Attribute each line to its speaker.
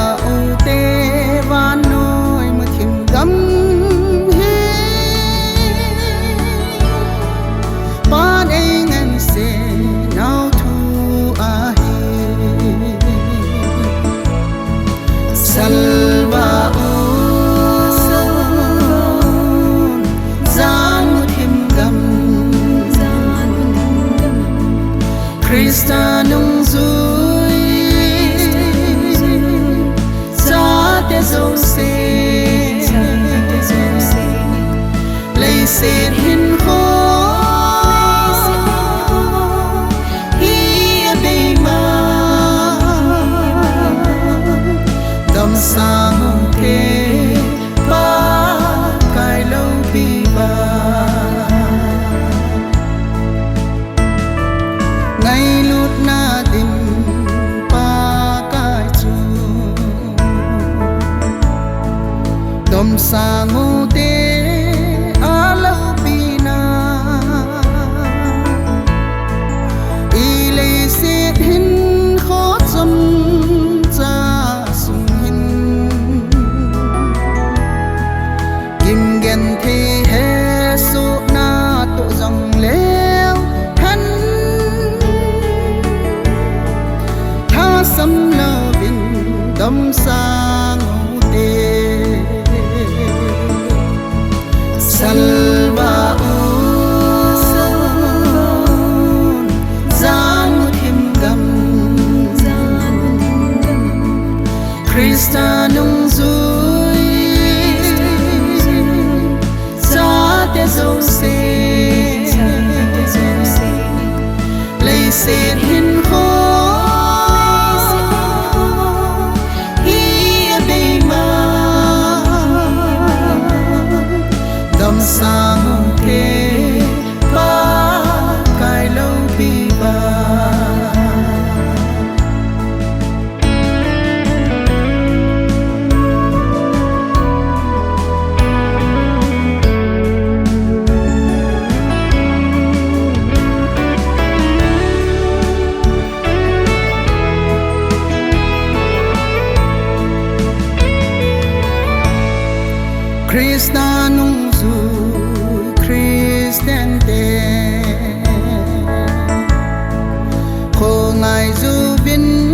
Speaker 1: ba u te van noi mà thìm gấm hi ban ai ngân se nào thu a hi salva u zan thìm gấm Krista nung zui za te zo se lấy se hin ho hi be ma dam sang te ba kai lo bi ba ngày lút na tim pa kai chu dom sa ngu te a lo pi na i le se hin kho chom cha sung hin kim gen the he su na to jong leo han some loving dum sang te salva u zan thim gam Krista nung zui za te zo se lấy se hin ho sang thế ba cái lâu bi ba Krista nung zui Christian te khổ ngài du viên